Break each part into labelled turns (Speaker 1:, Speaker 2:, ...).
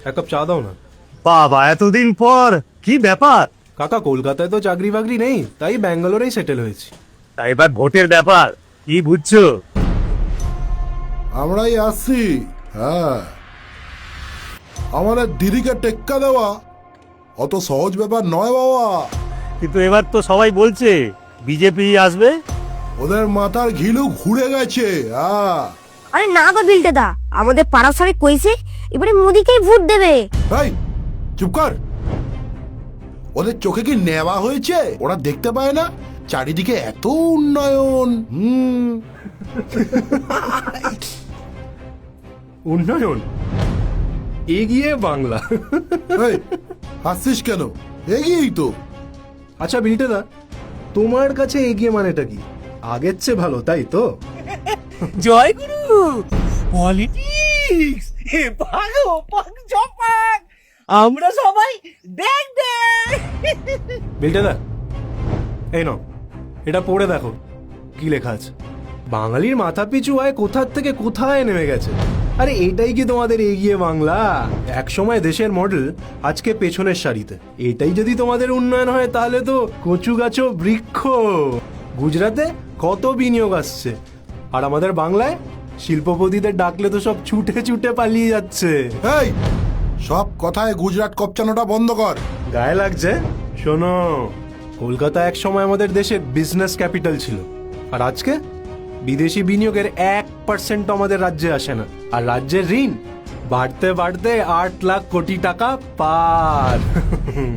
Speaker 1: এক কাপ চা দাও না।
Speaker 2: বাবা, এতদিন পর কি ব্যাপার?
Speaker 1: কাকা, কলকাতায় তো চাকরি বাকরি নেই, তাই ব্যাঙ্গালোরেই সেটেল হয়েছি।
Speaker 2: তাই এবার ভোটের ব্যাপার কি বুঝছো?
Speaker 3: আমরাই আসছি। হ্যাঁ, আমাদের দিদিকে টেক্কা দেওয়া অত সহজ ব্যাপার নয় বাবা।
Speaker 2: কিন্তু এবার তো সবাই বলছে বিজেপি আসবে।
Speaker 3: ওদের মাথার ঘিলু ঘুরে গেছে। হ্যাঁ,
Speaker 4: আরে না গো বিলটে দা, আমাদের পাড়া সবাই কইছে এবারে মোদিকেই ভোট দেবে।
Speaker 3: এই চুপ কর। ওদের চোখে কি নেওয়া হয়েছে? ওরা দেখতে পায় না চারিদিকে এত উন্নয়ন?
Speaker 1: উন্নয়ন, এগিয়ে বাংলা।
Speaker 3: এই, হাসছিস কেন? এগিয়েই তো।
Speaker 1: আচ্ছা বিলটেদা, তোমার কাছে এগিয়ে মানেটা কি? আগের চেয়ে ভালো, তাই তো?
Speaker 5: জয় গুরু। পলিটিক্স আমরা সবাই দেখ দেখ।
Speaker 1: বিলটেদা, এই নাও, এটা পড়ে দেখো কি লেখা আছে। বাঙালির মাথা পিছু আয় কোথার থেকে কোথায় নেমে গেছে। আরে এটাই কি তোমাদের এগিয়ে বাংলা? এক সময় দেশের মডেল, আজকে পেছনের সারিতে। এটাই যদি তোমাদের উন্নয়ন হয় তাহলে তো কচু গাছও বৃক্ষ। গুজরাটে কত বিনিয়োগ আসছে, আর আমাদের বাংলায় শিল্পপতিদের ডাকলে তো সব ছুটে ছুটে পালিয়ে যাচ্ছে।
Speaker 3: এই, সব কথায় গুজরাট কপচানোটা বন্ধ কর।
Speaker 1: গায়ে লাগছে? শোনো, কলকাতা এক সময় আমাদের দেশের বিজনেস ক্যাপিটাল ছিল, আর আজকে বিদেশি বিনিয়োগের 1% আমাদের রাজ্যে আসে না। আর রাজ্যের ঋণ বাড়তে বাড়তে 8 লাখ কোটি টাকা পার।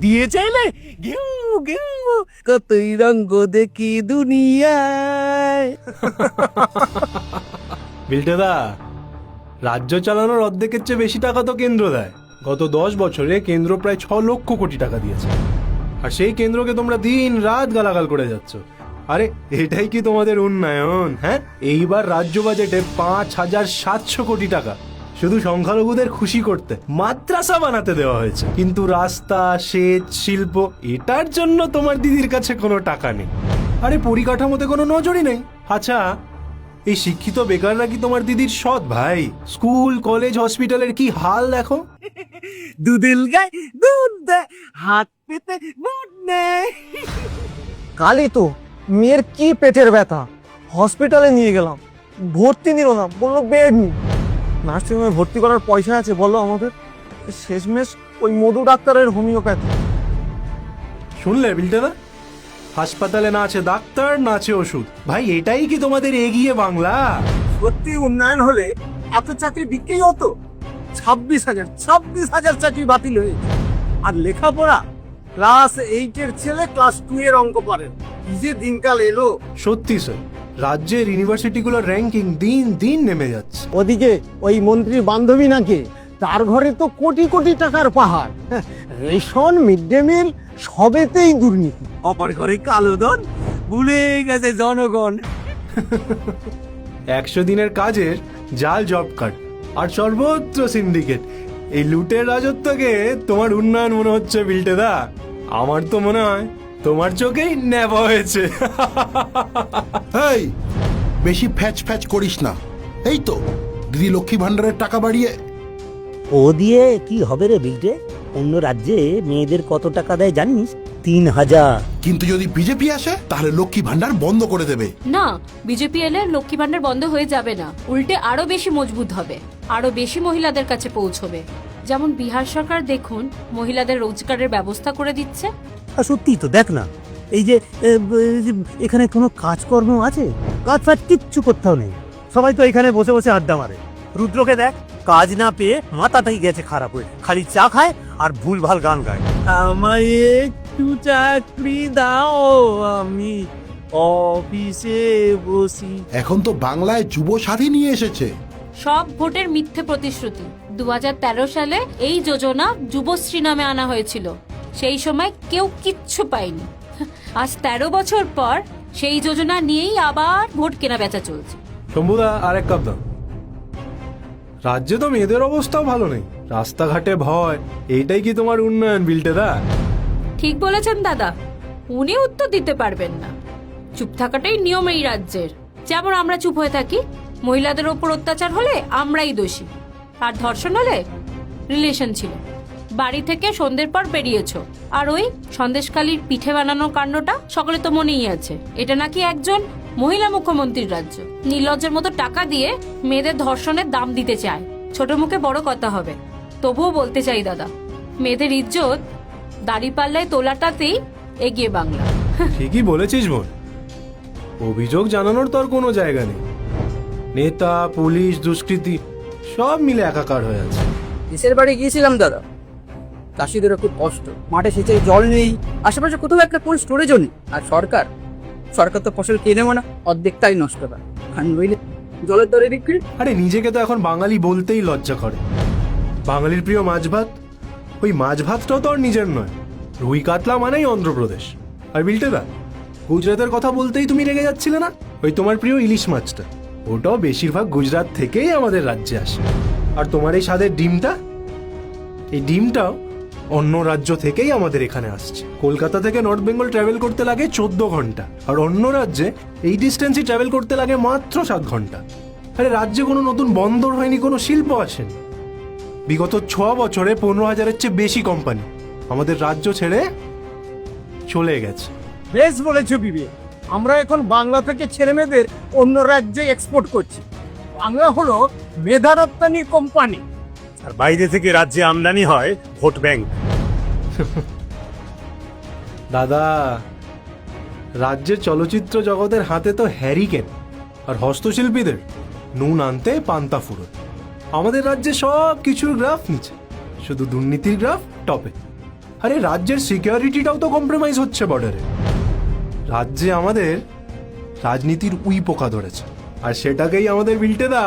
Speaker 5: দিয়ে চাইলে গেউ গেউ কতই রঙ্গ দেখি দুনিয়ায়।
Speaker 1: বিলটেদা, রাজ্য চালানোর অর্ধেকের চেয়ে বেশি টাকা তো কেন্দ্র দেয়। গত 10 বছরে কেন্দ্র প্রায় 6 লক্ষ কোটি টাকা দিয়েছে, আর সেই কেন্দ্রকে তোমরা দিন রাত গালাগাল করে যাচ্ছ। আরে এটাই কি তোমাদের উন্নয়ন? হ্যাঁ, এইবার রাজ্য বাজেটে 5,700 কোটি টাকা শুধু সংখ্যালঘুদের খুশি করতে মাদ্রাসা বানাতে দেওয়া হয়েছে। কিন্তু রাস্তা, সেচ, শিল্প, এটার জন্য তোমার দিদির কাছে কোনো টাকা নেই। আরে পরিকাঠামোতে কোনো নজরই নেই। আচ্ছা, এই শিক্ষিত বেকাররা কি তোমার দিদির সৎ ভাই? স্কুল, কলেজ, হসপিটালের কি হাল দেখো।
Speaker 5: দুদিল গায় দুধ দেয়, হাত পেতে ভোট নেয়।
Speaker 6: কালই তো মেয়ের কি পেটের ব্যথা, হসপিটালে নিয়ে গেলাম, ভর্তি নিল না, বললো বেড নেই। নার্সিংহোমে ভর্তি করার পয়সা আছে বলো আমাদের? শেষমেশ ওই মধু ডাক্তারের হোমিওপ্যাথি।
Speaker 1: শুনলে বিলটেদা, হাসপাতালে না আছে ডাক্তার, না আছে ওষুধ। ভাই এটাই কি তোমাদের এগিয়ে বাংলা?
Speaker 6: সত্যি উন্নয়ন হলে এত চাকরি বিক্রি হতো? 26,000 চাকরি বাতিল হয়েছে। আর লেখাপড়া, ক্লাস 8-এর ছেলে ক্লাস 2 এর অঙ্ক পারেন। কি যে দিনকাল এলো।
Speaker 1: সত্যি স্যার, রাজ্যের ইউনিভার্সিটিগুলোর র্যাঙ্কিং দিন দিন নেমে যাচ্ছে।
Speaker 6: ওদিকে ওই মন্ত্রীর বান্ধবী নাকি, তার ঘরে তো কোটি কোটি টাকার পাহাড়। রেশন, মিড ডে মিল সবেতেই দুর্নীতি।
Speaker 5: অপর ঘরে কালো ধন, ভুলে গেছে জনগণ।
Speaker 1: 100 দিনের কাজের জাল জব কার্ড আর সর্বত্র সিন্ডিকেট। এই লুটের রাজত্বকে তোমার উন্নয়ন মনে হচ্ছে বিলটেদা? আমার তো মনে হয় তোমার চোখেই নেওয়া হয়েছে।
Speaker 3: এই, বেশি ফ্যাচ ফ্যাচ করিস না। এই তো দিদি লক্ষ্মী ভান্ডারের টাকা বাড়িয়ে।
Speaker 7: ও দিয়ে কি হবে রে বিলটে? অন্য রাজ্যে মেয়েদের কত টাকা দেয় জানিস? 3,000।
Speaker 3: কিন্তু যদি বিজেপি আসে তাহলে লক্ষ্মী ভান্ডার বন্ধ করে দেবে।
Speaker 8: না, বিজেপি এলে লক্ষ্মী ভান্ডার বন্ধ হয়ে যাবে না, উল্টে আরো বেশি মজবুত হবে, আরো বেশি মহিলাদের কাছে পৌঁছবে। যেমন বিহার সরকার দেখুন মহিলাদের রোজগারের ব্যবস্থা করে দিচ্ছে।
Speaker 7: আর সত্যি তো, দেখ না, এই যে এখানে কোনো কাজকর্ম আছে? কাজ ফাজ কিচ্ছু করতেও নেই,
Speaker 6: সবাই তো এখানে বসে বসে আড্ডা মারে। রুদ্রকে দেখ, কাজ না পেয়ে মাথাটাই গেছে খারাপ হয়ে, খালি চা খায় আর ভুলভাল গান গায়।
Speaker 5: আমায় একটু চাকরি দাও, আমি অফিসে বসি।
Speaker 3: এখন তো বাংলায় যুব সাথী নিয়ে এসেছে।
Speaker 8: সব ভোটের মিথ্যে প্রতিশ্রুতি। 2013 সালে এই যোজনা যুবশ্রী নামে আনা হয়েছিল, সেই সময় কেউ কিচ্ছু পায়নি। আজ 13 বছর পর সেই যোজনা নিয়েই আবার ভোট কেনা বেচা চলছে।
Speaker 1: শম্ভুদা, আর এক কাপ দাও। রাজ্যে তো মেয়েদের অবস্থাও ভালো নেই, রাস্তাঘাটে ভয়। এইটাই কি তোমার উন্নয়ন বিলটেদা?
Speaker 8: ঠিক বলেছেন দাদা, উনি উত্তর দিতে পারবেন না। চুপ থাকাটাই নিয়ম এই রাজ্যের। যেমন আমরা চুপ হয়ে থাকি, মহিলাদের ওপর অত্যাচার হলে আমরাই দোষী, আর ধর্ষণ হলে রিলেশন ছিল। বাড়ি থেকে সন্ধ্যের পর বেরিয়েছো, আর ওই সন্দেশখালির পিঠে বানানোর কাণ্ডটা সকলে তো মনেই আছে। এটা নাকি একজন মহিলা মুখ্যমন্ত্রীর রাজ্য। নির্লজ্জের মতো টাকা দিয়ে মেয়েদের ধর্ষণের দাম দিতে চায়। ছোট মুখে বড় কথা হবে। তবুও বলতে চাই দাদা, মেয়েদের ইজ্জত দাড়িপাল্লায় তোলাটাতেই এগিয়ে বাংলা।
Speaker 1: ঠিকই বলেছিস বোন, অভিযোগ জানানোর তো আর কোনো জায়গা নেই। নেতা, পুলিশ, দুষ্কৃতী সব মিলে একাকার হয়ে আছে।
Speaker 5: দেশের বাড়ি গিয়েছিলাম দাদা, চাষিদেরও খুব কষ্ট, মাঠে সেচে জল নেই, আশেপাশে কোথাও একটা কোল্ড স্টোরেজও নেই। আর সরকার তো ফসল কিনেও না, অর্ধেকটাই নষ্ট করে। আর নইলে জলের দরে বিক্রি।
Speaker 1: আরে নিজেকে তো এখন বাঙালি বলতেই লজ্জা করে। বাঙালির প্রিয় মাছ ভাত, ওই মাছ ভাতটাও তো আর নিজের নয়। রুই কাতলা মানেই অন্ধ্রপ্রদেশ। আর বিল্টেদা, গুজরাটের কথা বলতেই তুমি রেগে যাচ্ছিলে না? ওই তোমার প্রিয় ইলিশ মাছটা, ওটাও বেশিরভাগ গুজরাট থেকেই আমাদের রাজ্যে আসে। আর তোমার এই স্বাদের ডিমটা, এই ডিমটাও অন্য রাজ্য থেকেই আমাদের এখানে আসছে। কলকাতা থেকে নর্থ বেঙ্গল ট্রাভেল করতে লাগে 14 ঘন্টা, আর অন্য রাজ্যে এই ডিস্টেন্সই ট্রাভেল করতে লাগে মাত্র 7 ঘন্টা। আরে রাজ্যে কোনো নতুন বন্দর হয়নি, কোনো শিল্প আসেনি। বিগত 6 বছরে 15,000-এর চেয়ে বেশি কোম্পানি আমাদের রাজ্য ছেড়ে চলে গেছে।
Speaker 6: বেশ বলেছো বিবেক, আমরা এখন বাংলা থেকে ছেলে মেয়েদের অন্য রাজ্যে এক্সপোর্ট করছি। বাংলা হলো মেধা রপ্তানি কোম্পানি।
Speaker 2: আর বাইরে থেকে রাজ্যে আমদানি হয় ভোট ব্যাংক।
Speaker 1: দাদা, রাজ্যের চলচ্চিত্র জগতের হাতে তো হ্যারিকেন, আর হস্তশিল্পীদের নুন আনতে পান্তা ফুরোয়। আমাদের রাজ্যে সব কিছুর গ্রাফ নিচে, শুধু দুর্নীতির গ্রাফ টপে। আরে রাজ্যের সিকিউরিটিটাও তো কম্প্রোমাইজ হচ্ছে বর্ডারে। রাজ্যে আমাদের রাজনীতির উই পোকা ধরেছে, আর সেটাকেই আমাদের বিল্টেদা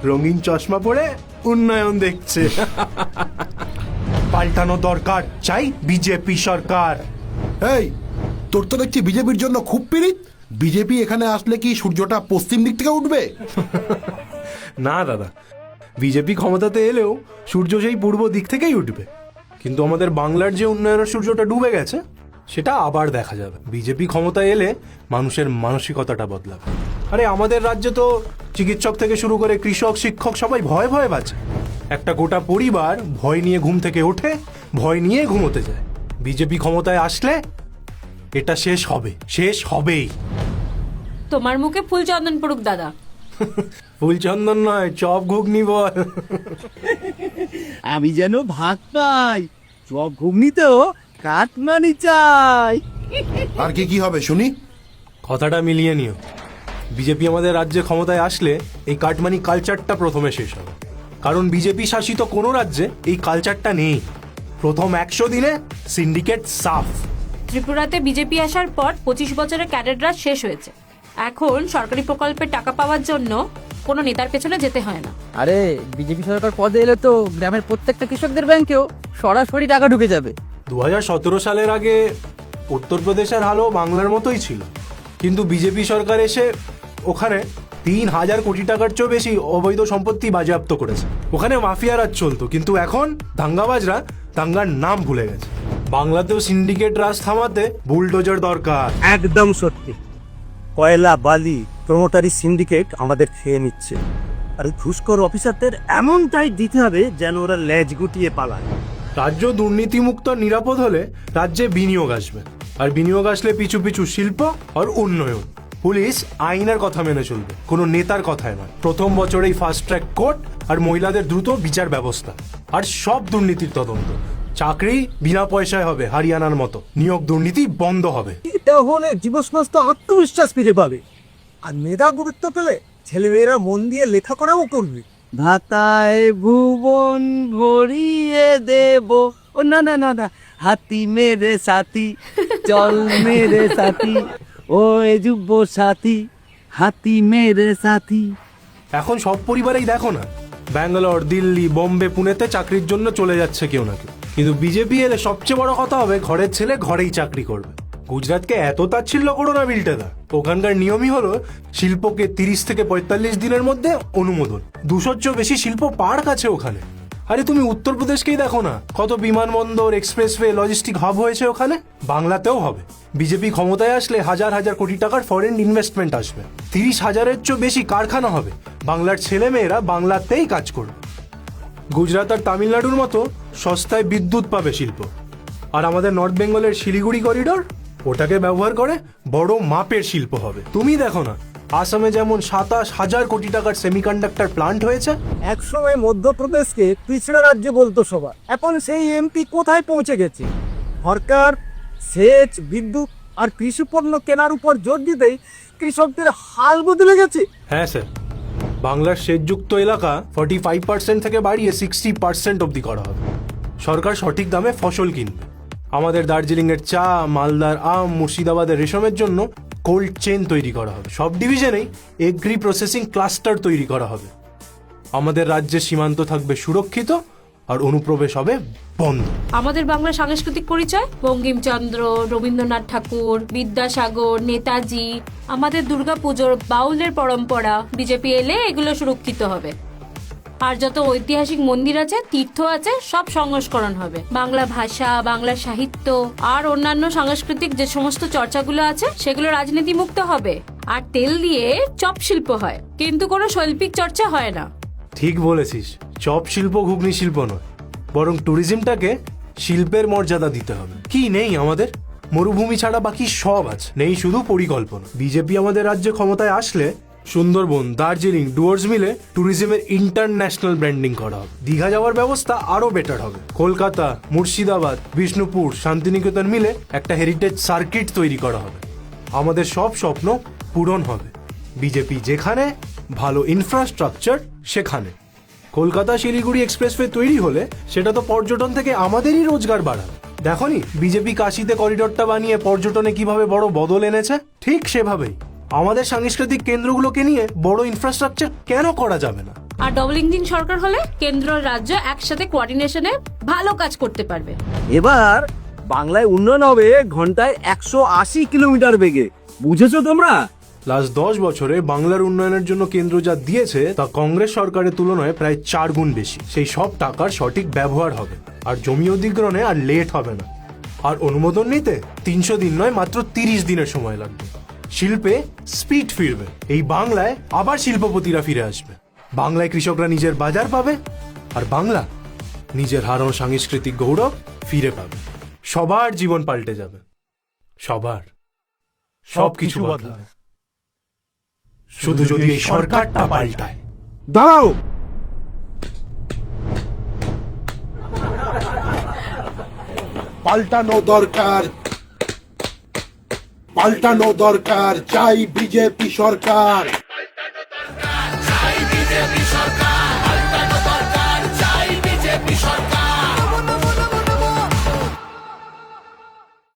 Speaker 1: রঙিন চশমা পরে উন্নয়ন দেখছে। পাল্টানো দরকার, চাই বিজেপি সরকার।
Speaker 3: এই, তোর তো দেখছি বিজেপির জন্য খুব পীড়িত। বিজেপি এখানে আসলে কি সূর্যটা পশ্চিম দিক থেকে উঠবে?
Speaker 1: না দাদা, বিজেপি ক্ষমতাতে এলেও সূর্য সেই পূর্ব দিক থেকেই উঠবে। কিন্তু আমাদের বাংলার যে উন্নয়নের সূর্যটা ডুবে গেছে, সেটা আবার দেখা যাবে। বিজেপি ক্ষমতায় এলে মানুষের মানসিকতাটা বদলাবে। আরে আমাদের রাজ্যে তো চিকিৎসক থেকে শুরু করে কৃষক, শিক্ষক সবাই ভয়ে ভয়ে বাঁচে। একটা গোটা পরিবার ভয় নিয়ে ঘুম থেকে ওঠে, ভয় নিয়ে ঘুমোতে যায়। বিজেপি ক্ষমতায় আসলে এটা শেষ হবে, শেষ হবেই।
Speaker 8: তোমার মুখে ফুল চন্দন পড়ুক দাদা।
Speaker 1: ফুলচন্দন নয়, চপ ঘুগনি বল।
Speaker 5: আমি যেন ভাত পাই, চপ ঘুগনিতেও কাটমানি চাই।
Speaker 3: আর কি কি হবে শুনি?
Speaker 1: কথাটা মিলিয়ে নিও। বিজেপি আমাদের রাজ্যে ক্ষমতায় আসলে এই কাটমানি কালচারটা প্রথমে শেষ হবে। কারণ বিজেপি শাসিত কোনো রাজ্যে এই কালচারটা নেই। প্রথম 100 দিনে সিন্ডিকেট সাফ।
Speaker 8: ত্রিপুরাতে বিজেপি আসার পর 25 বছরের ক্যাডেট রাজ শেষ হয়েছে। এখন সরকারি প্রকল্পের টাকা পাওয়ার জন্য কোনো নেতার পেছনে যেতে হয় না।
Speaker 5: আরে বিজেপি সরকার পদে এলে তো গ্রামের প্রত্যেকটা কৃষকদের ব্যাংকেও সরাসরি টাকা ঢুকে যাবে।
Speaker 1: 2017 সালের আগে উত্তরপ্রদেশের হালও বাংলার মতোই ছিল, কিন্তু বিজেপি সরকার এসে ওখানে 3,000 কোটি টাকার চেয়েও বেশি অবৈধ সম্পত্তি বাজেয়াপ্ত করেছে। ওখানে মাফিয়া রাজ চলতো, কিন্তু এখন দাঙ্গাবাজরা দাঙ্গার নাম ভুলে গেছে। বাংলাতেও সিন্ডিকেট রাজ থামাতে বুলডোজার দরকার।
Speaker 2: একদম সত্যি। কয়লা, বালি, প্রমোটারি সিন্ডিকেট আমাদের খেয়ে নিচ্ছে। আর ঘুষখোর অফিসারদের এমনটাই দিতে হবে যেন ওরা লেজ গুটিয়ে পালায়।
Speaker 1: রাজ্য দুর্নীতিমুক্ত আর নিরাপদ হলে রাজ্যে বিনিয়োগ আসবে, আর বিনিয়োগ আসলে পিছু পিছু শিল্প আর উন্নয়ন। পুলিশ আইনের কথা মেনে চলবে, কোনো নেতার কথায় নয়। প্রথম বছরেই ফাস্ট ট্র্যাক কোর্ট আর মহিলাদের দ্রুত বিচার ব্যবস্থা, আর সব দুর্নীতির তদন্ত। চাকরি বিনা পয়সায় হবে হরিয়ানার মতো। নিয়োগ দুর্নীতি বন্ধ হবে।
Speaker 6: এটা হলে জীবস্বাস্থ্য আত্মবিশ্বাস ফিরে পাবে, আর মেধা গুরুত্ব পেলে ছেলেমেয়েরা মন দিয়ে লেখাপড়াও করবে।
Speaker 5: ভাতায় ভুবন ভরিয়ে দেব। ও না না না না, হাতি মেরে সাথী, চল মেরে সাথী, ও যুব সাথী, হাতি মেরে সাথী।
Speaker 1: এখন সব পরিবারেই দেখো না, ব্যাঙ্গালোর, দিল্লি, বোম্বে, পুনেতে চাকরির জন্য চলে যাচ্ছে কেউ না কেউ। কিন্তু বিজেপি এলে সবচেয়ে বড় কথা হবে, ঘরের ছেলে ঘরেই চাকরি করবে। গুজরাটকে এত তাচ্ছিল্য করো না বিল্টেদা। ওখানকার নিয়মই হলো শিল্পকে 30 থেকে 45 দিনের মধ্যে অনুমোদন। 200-র চেয়েও বেশি শিল্প পার্ক আছে ওখানে। আরে তুমি উত্তরপ্রদেশকেই দেখো না, কত বিমানবন্দর, এক্সপ্রেসওয়ে, লজিস্টিক হাব হয়েছে ওখানে। বাংলাতেও হবে। বিজেপি ক্ষমতায় আসলে হাজার হাজার কোটি টাকার ফরেন ইনভেস্টমেন্ট আসবে। 30,000-এর চেয়েও বেশি কারখানা হবে। বাংলার ছেলে মেয়েরা বাংলাতেই কাজ করবে। গুজরাট আর তামিলনাড়ুর মতো সস্তায় বিদ্যুৎ পাবে শিল্প। আর আমাদের নর্থ বেঙ্গলের শিলিগুড়ি করিডোর, ওটাকে ব্যবহার করে বড় মাপের শিল্প হবে। তুমি দেখো না, আসামে যেমন 27,000 কোটি টাকার সেমিকন্ডাক্টর প্লান্ট হয়েছে।
Speaker 6: একসময় মধ্যপ্রদেশকে পিছড়া রাজ্য বলতো সবাই, এখন সেই এমপি কোথায় পৌঁছে গেছে? সরকার সেচ, বিদ্যুৎ আর কৃষি পণ্য কেনার উপর জোর দিতেই কৃষকদের হাল বদলে গেছে।
Speaker 1: হ্যাঁ স্যার, বাংলার সেচযুক্ত এলাকা 45% থেকে বাড়িয়ে 60% অবধি করা হবে। সরকার সঠিক দামে ফসল কিনবে। আমাদের দার্জিলিংয়ের চা, মালদার আম, মুর্শিদাবাদের রেশমের জন্য কোল্ড চেন তৈরি করা হবে। সব ডিভিশনেই এগ্রি প্রসেসিং ক্লাস্টার তৈরি করা হবে। আমাদের রাজ্যের সীমান্ত থাকবে সুরক্ষিত আর অনুপ্রবেশ হবে বন্ধ।
Speaker 8: আমাদের বাংলার সাংস্কৃতিক পরিচয় বঙ্কিমচন্দ্র, রবীন্দ্রনাথ ঠাকুর, বিদ্যাসাগর, নেতাজি, আমাদের দুর্গাপুজোর বাউলের পরম্পরা, বিজেপি এলে এগুলো সুরক্ষিত হবে। আর যত ঐতিহাসিক মন্দির আছে, তীর্থ আছে, সব সংস্করণ হবে। বাংলা ভাষা, বাংলা সাহিত্য আর অন্যান্য সাংস্কৃতিক যে সমস্ত চর্চাগুলো আছে সেগুলো রাজনীতি মুক্ত হবে। আর তেল দিয়ে চপ শিল্প হয়, কিন্তু কোনো শৈল্পিক চর্চা হয় না।
Speaker 1: ঠিক বলেছিস, চপ শিল্প ঘুগনি শিল্প নয়, বরং ট্যুরিজমটাকে শিল্পের মর্যাদা দিতে হবে। কি নেই আমাদের? মরুভূমি ছাড়া বাকি সব আছে, নেই শুধু পরিকল্পনা। বিজেপি আমাদের রাজ্যে ক্ষমতায় আসলে সুন্দরবন, দার্জিলিং, ডুয়ার্স মিলে ট্যুরিজমের ইন্টারন্যাশনাল ব্র্যান্ডিং করা হবে। দীঘা যাওয়ার ব্যবস্থা আরো বেটার হবে। কলকাতা, মুর্শিদাবাদ, বিষ্ণুপুর, শান্তিনিকেতন মিলে একটা হেরিটেজ সার্কিট তৈরি করা হবে। আমাদের সব স্বপ্ন পূরণ হবে। বিজেপি যেখানে, ভালো ইনফ্রাস্ট্রাকচার সেখানে। কলকাতা শিলিগুড়ি এক্সপ্রেসওয়ে তৈরি হলে সেটা তো পর্যটন থেকে আমাদেরই রোজগার বাড়াবে। দেখনি বিজেপি কাশিতে করিডোরটা বানিয়ে পর্যটনে কিভাবে বড় বদল এনেছে? ঠিক সেভাবেই আমাদের সাংস্কৃতিক কেন্দ্রগুলোকে নিয়ে বড় ইনফ্রাস্ট্রাকচার কেন করা যাবে না?
Speaker 8: আর ডবল ইঞ্জিন সরকার হলে কেন্দ্র আর রাজ্য একসাথে কোঅর্ডিনেশনে ভালো কাজ করতে পারবে।
Speaker 5: এবার বাংলায় উন্নয়ন হবে ঘন্টায় 180 কিলোমিটার বেগে। বুঝেছো তোমরা?
Speaker 1: লাস্ট 10 বছরে বাংলার উন্নয়নের জন্য কেন্দ্র যা দিয়েছে তা কংগ্রেস সরকারের তুলনায় প্রায় 4 গুণ বেশি। সেই সব টাকার সঠিক ব্যবহার হবে, আর জমি অধিগ্রহণে আর লেট হবে না। আর অনুমোদন নিতে 300 দিন নয়, মাত্র 30 দিনের সময় লাগবে। শিল্পে স্পিড ফিরবে। এই বাংলায় আবার শিল্পপতিরা ফিরে আসবে। বাংলায় কৃষকরা নিজের বাজার পাবে, আর বাংলা নিজের হারানো সাংস্কৃতিক গৌরব ফিরে পাবে। সবার জীবন পাল্টে যাবে, সবার। সবকিছু বদলাবে, শুধু যদি এই সরকারটা পাল্টায়।
Speaker 3: দাঁড়াও, পাল্টানো দরকার, পাল্টানো দরকার। চাই বিজেপি সরকার।